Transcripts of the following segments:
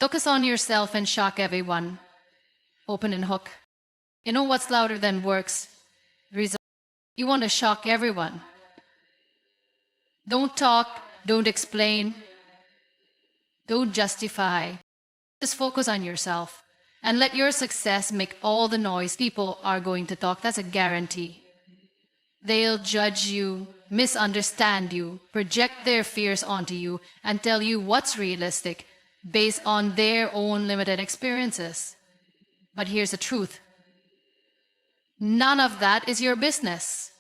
Focus on yourself and shock everyone. Open and hook. You know what's louder than works? Result. You want to shock everyone. Don't talk, don't explain, don't justify. Just focus on yourself and let your success make all the noise. People are going to talk, that's a guarantee. They'll judge you, misunderstand you, project their fears onto you, and tell you what's realistic based on their own limited experiences. But here's the truth. None of that is your business.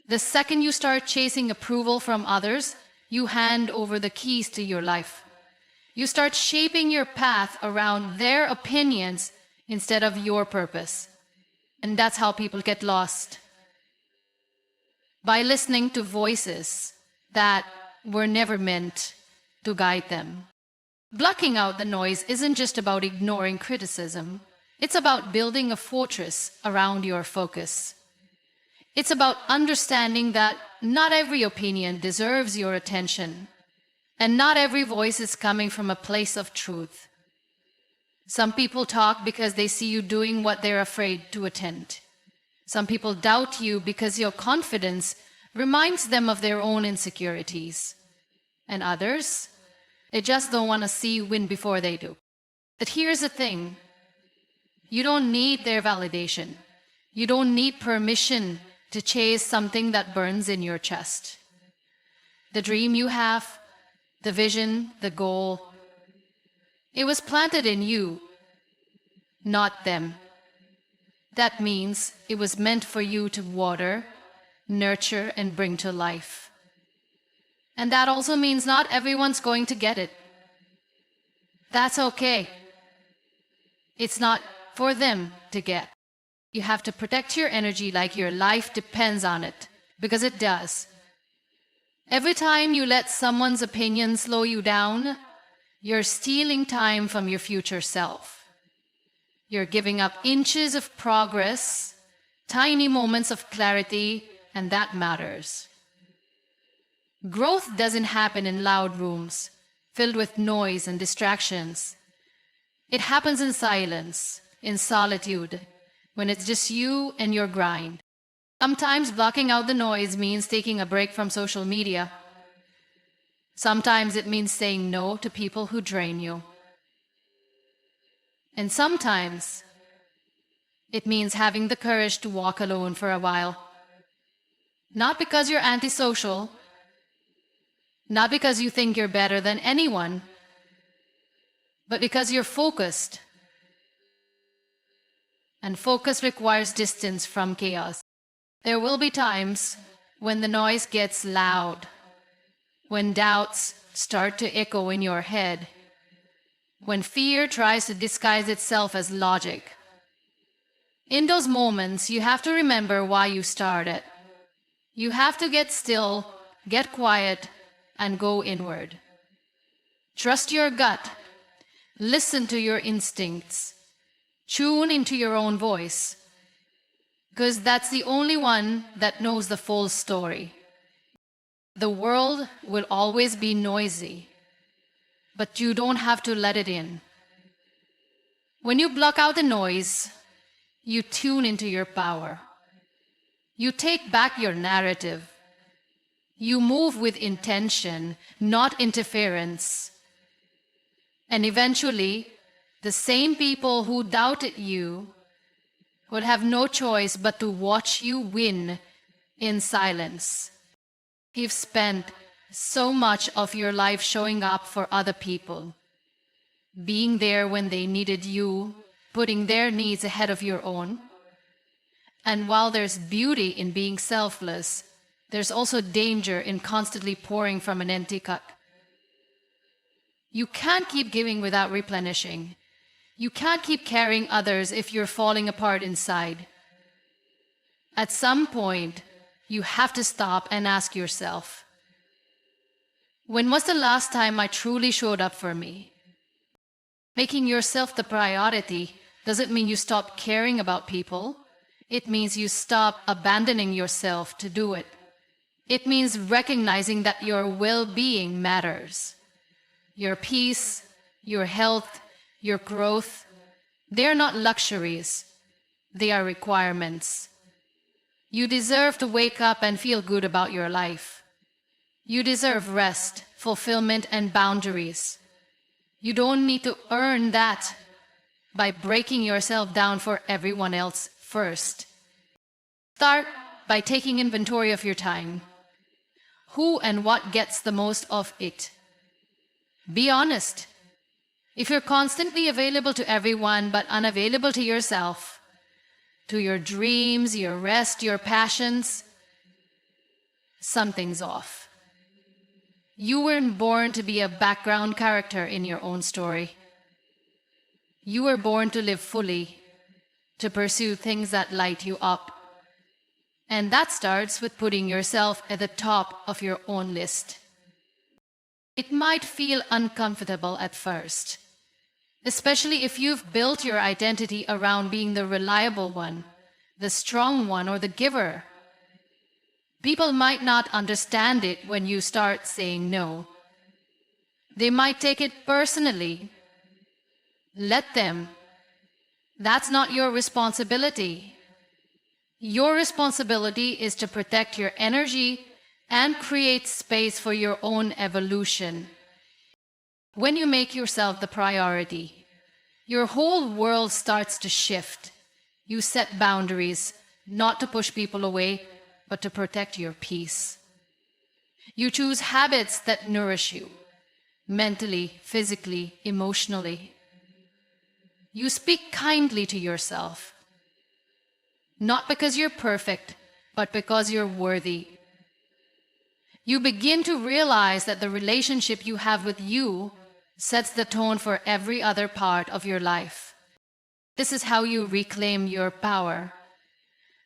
The second you start chasing approval from others, you hand over the keys to your life. You start shaping your path around their opinions instead of your purpose. And that's how people get lost. By listening to voices that were never meant to guide them. Blocking out the noise isn't just about ignoring criticism. It's about building a fortress around your focus. It's about understanding that not every opinion deserves your attention, and not every voice is coming from a place of truth. Some people talk because they see you doing what they're afraid to attempt. Some people doubt you because your confidence reminds them of their own insecurities. And others, they just don't want to see you win before they do. But here's the thing. You don't need their validation. You don't need permission to chase something that burns in your chest. The dream you have, the vision, the goal, it was planted in you, not them. That means it was meant for you to water, nurture, and bring to life. And that also means not everyone's going to get it. That's okay. It's not for them to get. You have to protect your energy like your life depends on it, because it does. Every time you let someone's opinion slow you down, you're stealing time from your future self. You're giving up inches of progress, tiny moments of clarity, and that matters. Growth doesn't happen in loud rooms, filled with noise and distractions. It happens in silence, in solitude, when it's just you and your grind. Sometimes blocking out the noise means taking a break from social media. Sometimes it means saying no to people who drain you. And sometimes it means having the courage to walk alone for a while. Not because you're antisocial, not because you think you're better than anyone, but because you're focused. And focus requires distance from chaos. There will be times when the noise gets loud, when doubts start to echo in your head, when fear tries to disguise itself as logic. In those moments, you have to remember why you started. You have to get still, get quiet, and go inward. Trust your gut. Listen to your instincts. Tune into your own voice, because that's the only one that knows the full story. The world will always be noisy, but you don't have to let it in. When you block out the noise, you tune into your power. You take back your narrative. You move with intention, not interference. And eventually, the same people who doubted you would have no choice but to watch you win in silence. You've spent so much of your life showing up for other people, being there when they needed you, putting their needs ahead of your own. And while there's beauty in being selfless, there's also danger in constantly pouring from an empty cup. You can't keep giving without replenishing. You can't keep carrying others if you're falling apart inside. At some point, you have to stop and ask yourself, when was the last time I truly showed up for me? Making yourself the priority doesn't mean you stop caring about people. It means you stop abandoning yourself to do it. It means recognizing that your well-being matters. Your peace, your health, your growth, they are not luxuries. They are requirements. You deserve to wake up and feel good about your life. You deserve rest, fulfillment, and boundaries. You don't need to earn that by breaking yourself down for everyone else first. Start by taking inventory of your time. Who and what gets the most of it? Be honest. If you're constantly available to everyone but unavailable to yourself, to your dreams, your rest, your passions, something's off. You weren't born to be a background character in your own story. You were born to live fully, to pursue things that light you up. And that starts with putting yourself at the top of your own list. It might feel uncomfortable at first, especially if you've built your identity around being the reliable one, the strong one, or the giver. People might not understand it when you start saying no. They might take it personally. Let them. That's not your responsibility. Your responsibility is to protect your energy and create space for your own evolution. When you make yourself the priority, your whole world starts to shift. You set boundaries, not to push people away, but to protect your peace. You choose habits that nourish you, mentally, physically, emotionally. You speak kindly to yourself, not because you're perfect, but because you're worthy. You begin to realize that the relationship you have with you sets the tone for every other part of your life. This is how you reclaim your power.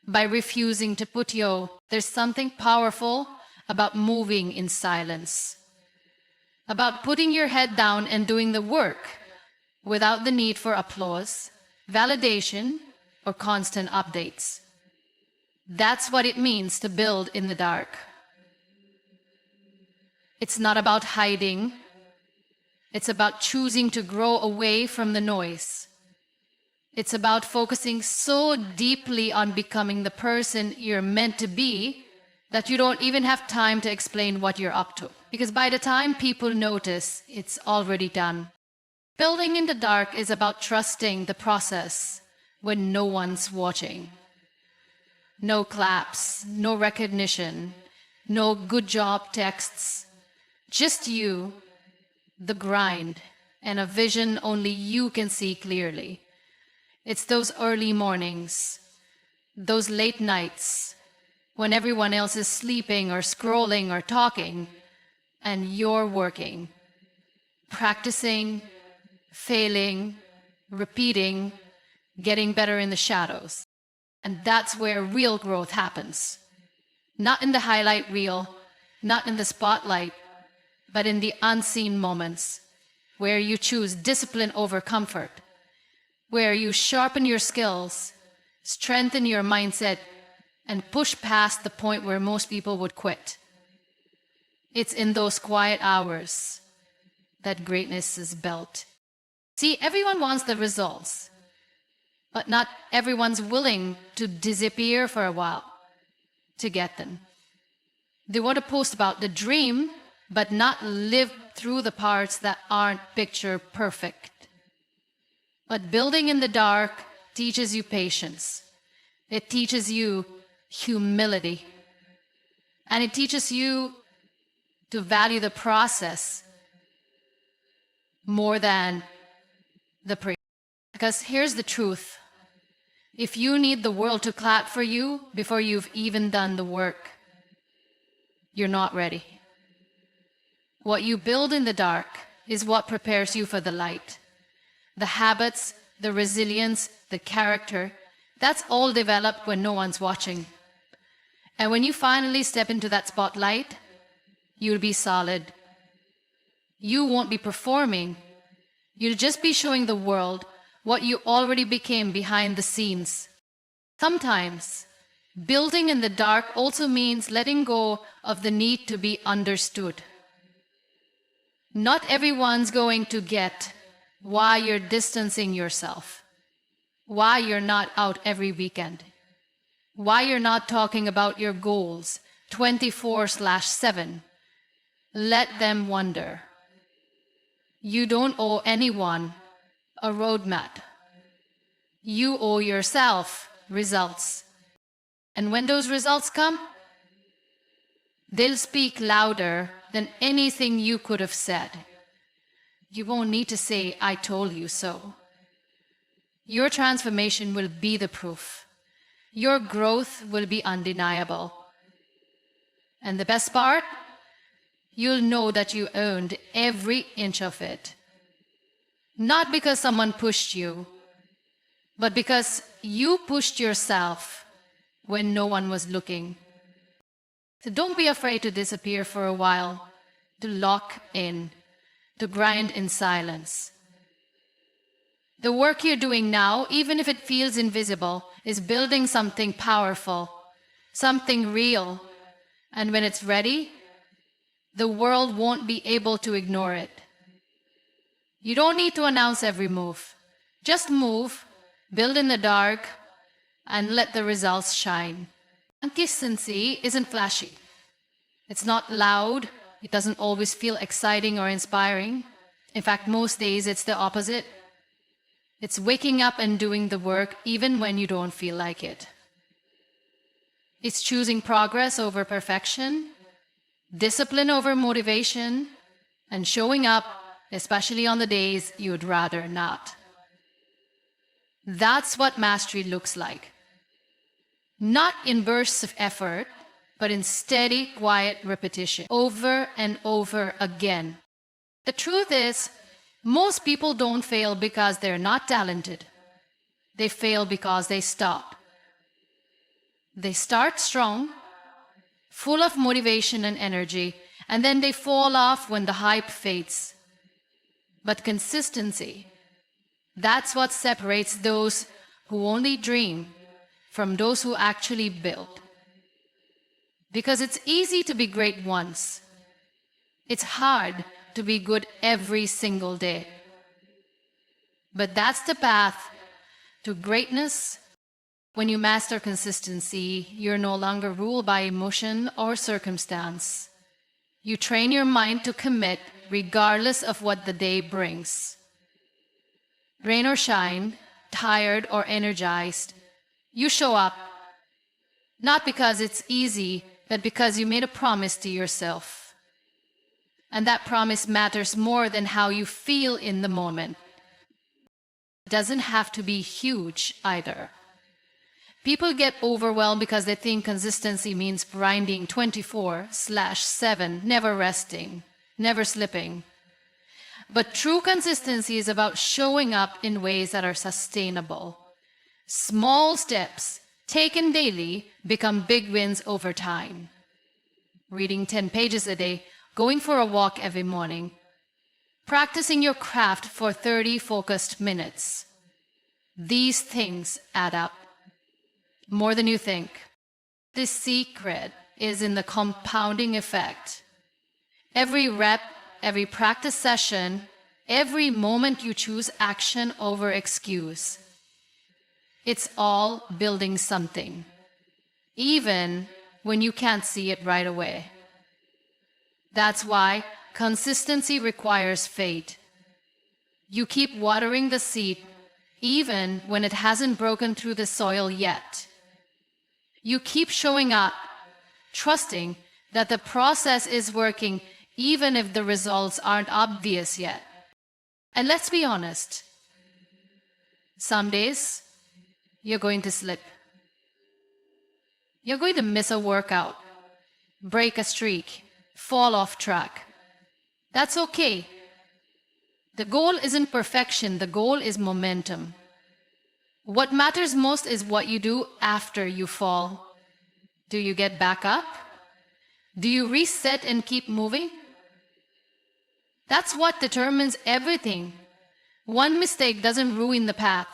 By refusing to put there's something powerful about moving in silence, about putting your head down and doing the work without the need for applause, validation, or constant updates. That's what it means to build in the dark. It's not about hiding. It's about choosing to grow away from the noise. It's about focusing so deeply on becoming the person you're meant to be that you don't even have time to explain what you're up to. Because by the time people notice, it's already done. Building in the dark is about trusting the process when no one's watching. No claps, no recognition, no good job texts. Just you, the grind, and a vision only you can see clearly. It's those early mornings, those late nights, when everyone else is sleeping or scrolling or talking, and you're working, practicing, failing, repeating, getting better in the shadows. And that's where real growth happens. Not in the highlight reel, not in the spotlight, but in the unseen moments where you choose discipline over comfort, where you sharpen your skills, strengthen your mindset, and push past the point where most people would quit. It's in those quiet hours that greatness is built. See, everyone wants the results, but not everyone's willing to disappear for a while to get them. They want to post about the dream, but not live through the parts that aren't picture perfect. But building in the dark teaches you patience. It teaches you humility. And it teaches you to value the process more than the praise. Because here's the truth. If you need the world to clap for you before you've even done the work, you're not ready. What you build in the dark is what prepares you for the light. The habits, the resilience, the character, that's all developed when no one's watching. And when you finally step into that spotlight, you'll be solid. You won't be performing. You'll just be showing the world what you already became behind the scenes. Sometimes, building in the dark also means letting go of the need to be understood. Not everyone's going to get why you're distancing yourself, why you're not out every weekend, why you're not talking about your goals 24/7. Let them wonder. You don't owe anyone a roadmap. You owe yourself results. And when those results come, they'll speak louder than anything you could have said. You won't need to say, "I told you so." Your transformation will be the proof. Your growth will be undeniable. And the best part, you'll know that you earned every inch of it. Not because someone pushed you, but because you pushed yourself when no one was looking. So don't be afraid to disappear for a while, to lock in, to grind in silence. The work you're doing now, even if it feels invisible, is building something powerful, something real. And when it's ready, the world won't be able to ignore it. You don't need to announce every move. Just move, build in the dark, and let the results shine. Consistency isn't flashy. It's not loud. It doesn't always feel exciting or inspiring. In fact, most days it's the opposite. It's waking up and doing the work even when you don't feel like it. It's choosing progress over perfection, discipline over motivation, and showing up, especially on the days you'd rather not. That's what mastery looks like. Not in bursts of effort, but in steady, quiet repetition, over and over again. The truth is, most people don't fail because they're not talented. They fail because they stop. They start strong, full of motivation and energy, and then they fall off when the hype fades. But consistency, that's what separates those who only dream from those who actually build. Because it's easy to be great once. It's hard to be good every single day. But that's the path to greatness. When you master consistency, you're no longer ruled by emotion or circumstance. You train your mind to commit regardless of what the day brings. Rain or shine, tired or energized, you show up, not because it's easy, but because you made a promise to yourself. And that promise matters more than how you feel in the moment. It doesn't have to be huge either. People get overwhelmed because they think consistency means grinding 24/7, never resting, never slipping. But true consistency is about showing up in ways that are sustainable. Small steps taken daily become big wins over time. Reading 10 pages a day, going for a walk every morning, practicing your craft for 30 focused minutes. These things add up. More than you think. The secret is in the compounding effect. Every rep, every practice session, every moment you choose action over excuse. It's all building something, even when you can't see it right away. That's why consistency requires faith. You keep watering the seed even when it hasn't broken through the soil yet. You keep showing up, trusting that the process is working even if the results aren't obvious yet. And let's be honest, some days you're going to slip. You're going to miss a workout, break a streak, fall off track. That's okay. The goal isn't perfection, the goal is momentum. What matters most is what you do after you fall. Do you get back up? Do you reset and keep moving? That's what determines everything. One mistake doesn't ruin the path.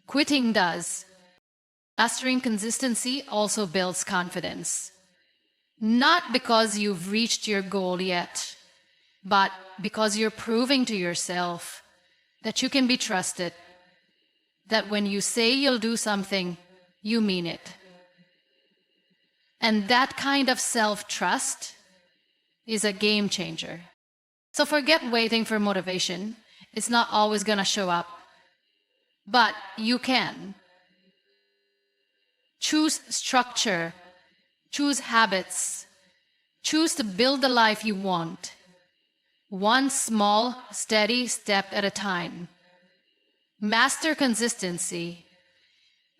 Quitting does. Mastering consistency also builds confidence. Not because you've reached your goal yet, but because you're proving to yourself that you can be trusted, that when you say you'll do something, you mean it. And that kind of self-trust is a game changer. So forget waiting for motivation. It's not always going to show up. But you can. Choose structure. Choose habits. Choose to build the life you want. One small, steady step at a time. Master consistency,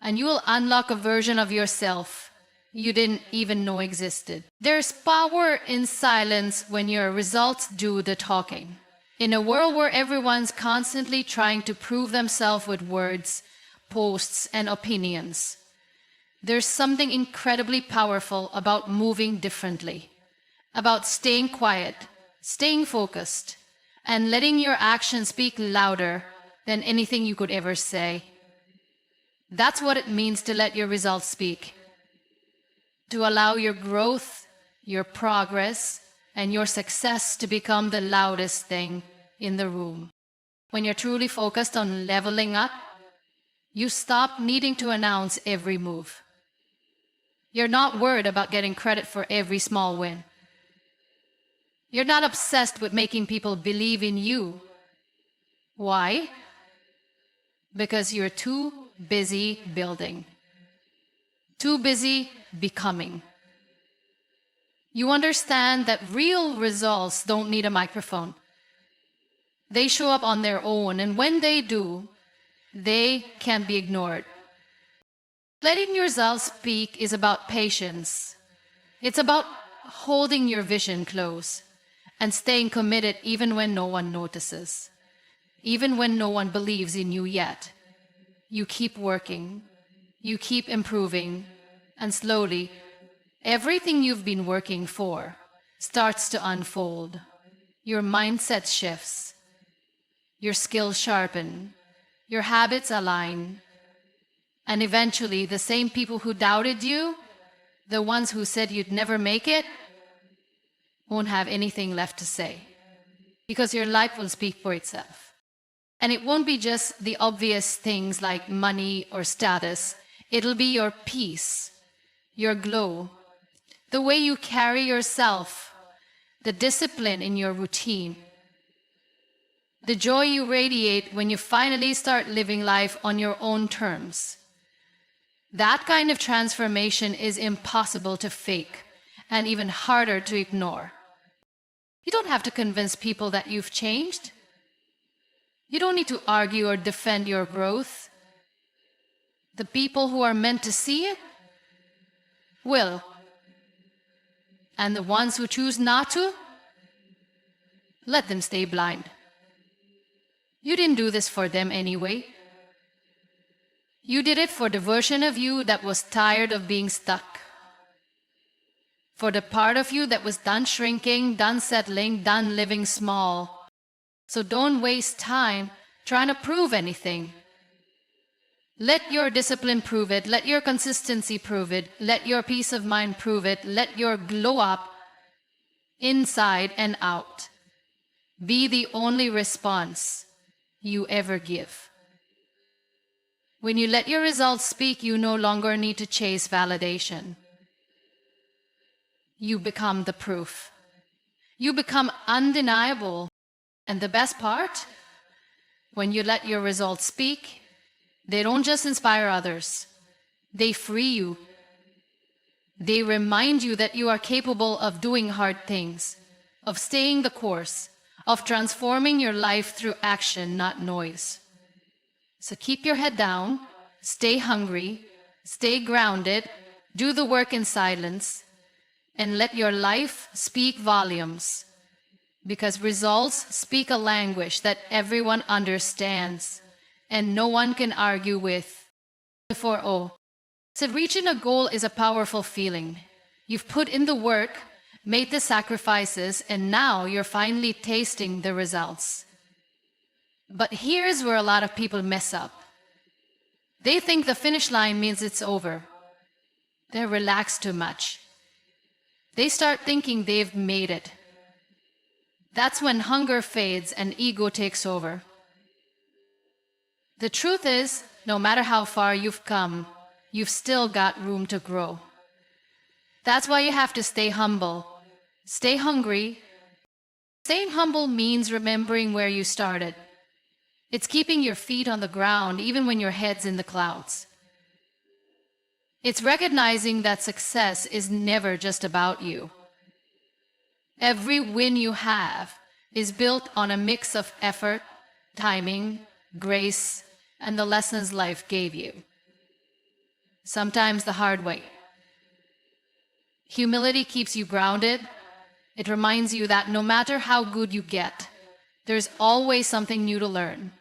and you will unlock a version of yourself you didn't even know existed. There's power in silence when your results do the talking. In a world where everyone's constantly trying to prove themselves with words, posts, and opinions, there's something incredibly powerful about moving differently, about staying quiet, staying focused, and letting your actions speak louder than anything you could ever say. That's what it means to let your results speak. To allow your growth, your progress, and your success to become the loudest thing in the room. When you're truly focused on leveling up, you stop needing to announce every move. You're not worried about getting credit for every small win. You're not obsessed with making people believe in you. Why? Because you're too busy building, too busy becoming. You understand that real results don't need a microphone. They show up on their own, and when they do, they can't be ignored. Letting your results speak is about patience. It's about holding your vision close and staying committed even when no one notices. Even when no one believes in you yet, you keep working, you keep improving, and slowly, everything you've been working for starts to unfold. Your mindset shifts, your skills sharpen, your habits align, and eventually the same people who doubted you, the ones who said you'd never make it, won't have anything left to say, because your life will speak for itself. And it won't be just the obvious things like money or status. It'll be your peace, your glow, the way you carry yourself, the discipline in your routine, the joy you radiate when you finally start living life on your own terms. That kind of transformation is impossible to fake and even harder to ignore. You don't have to convince people that you've changed. You don't need to argue or defend your growth. The people who are meant to see it will. And the ones who choose not to, let them stay blind. You didn't do this for them anyway. You did it for the version of you that was tired of being stuck. For the part of you that was done shrinking, done settling, done living small. So don't waste time trying to prove anything. Let your discipline prove it. Let your consistency prove it. Let your peace of mind prove it. Let your glow up inside and out be the only response you ever give. When you let your results speak, you no longer need to chase validation. You become the proof. You become undeniable. And the best part, when you let your results speak, they don't just inspire others. They free you. They remind you that you are capable of doing hard things, of staying the course, of transforming your life through action, not noise. So keep your head down, stay hungry, stay grounded, do the work in silence, and let your life speak volumes. Because results speak a language that everyone understands and no one can argue with. So reaching a goal is a powerful feeling. You've put in the work, made the sacrifices, and now you're finally tasting the results. But here's where a lot of people mess up. They think the finish line means it's over. They're relaxed too much. They start thinking they've made it. That's when hunger fades and ego takes over. The truth is, no matter how far you've come, you've still got room to grow. That's why you have to stay humble. Stay hungry. Staying humble means remembering where you started. It's keeping your feet on the ground even when your head's in the clouds. It's recognizing that success is never just about you. Every win you have is built on a mix of effort, timing, grace, and the lessons life gave you. Sometimes the hard way. Humility keeps you grounded. It reminds you that no matter how good you get, there's always something new to learn,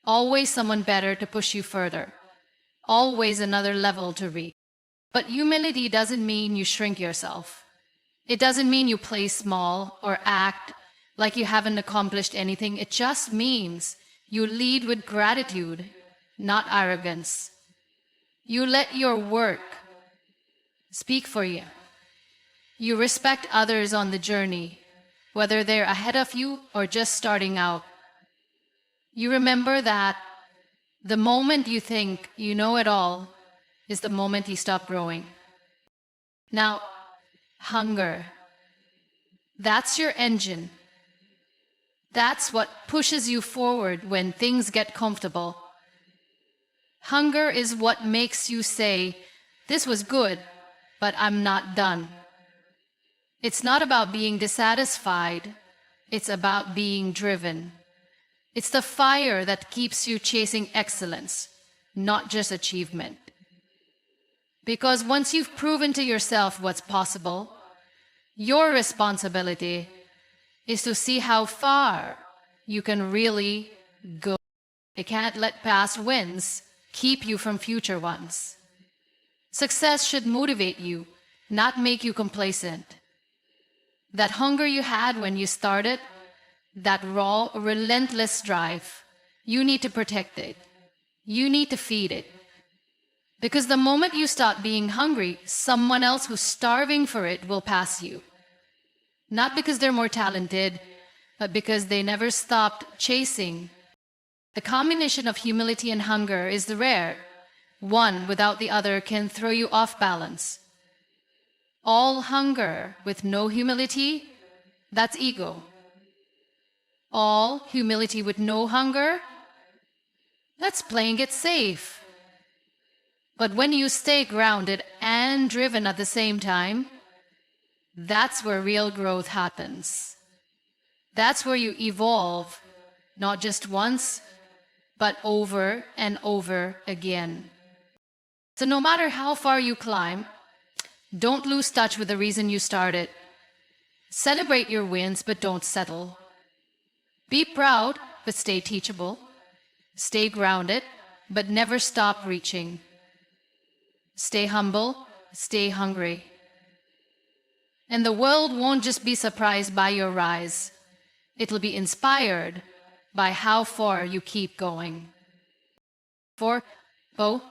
always someone better to push you further, always another level to reach. But humility doesn't mean you shrink yourself. It doesn't mean you play small or act like you haven't accomplished anything. It just means you lead with gratitude, not arrogance. You let your work speak for you. You respect others on the journey, whether they're ahead of you or just starting out. You remember that the moment you think you know it all is the moment you stop growing. Now, hunger. That's your engine. That's what pushes you forward when things get comfortable. Hunger is what makes you say, "This was good, but I'm not done." It's not about being dissatisfied. It's about being driven. It's the fire that keeps you chasing excellence, not just achievement. Because once you've proven to yourself what's possible, your responsibility is to see how far you can really go. You can't let past wins keep you from future ones. Success should motivate you, not make you complacent. That hunger you had when you started, that raw, relentless drive, you need to protect it. You need to feed it. Because the moment you stop being hungry, someone else who's starving for it will pass you. Not because they're more talented, but because they never stopped chasing. The combination of humility and hunger is the rare. One without the other can throw you off balance. All hunger with no humility, that's ego. All humility with no hunger, that's playing it safe. But when you stay grounded and driven at the same time, that's where real growth happens. That's where you evolve, not just once, but over and over again. So no matter how far you climb, don't lose touch with the reason you started. Celebrate your wins, but don't settle. Be proud, but stay teachable. Stay grounded, but never stop reaching. Stay humble, stay hungry. And the world won't just be surprised by your rise. It'll be inspired by how far you keep going. For Bo.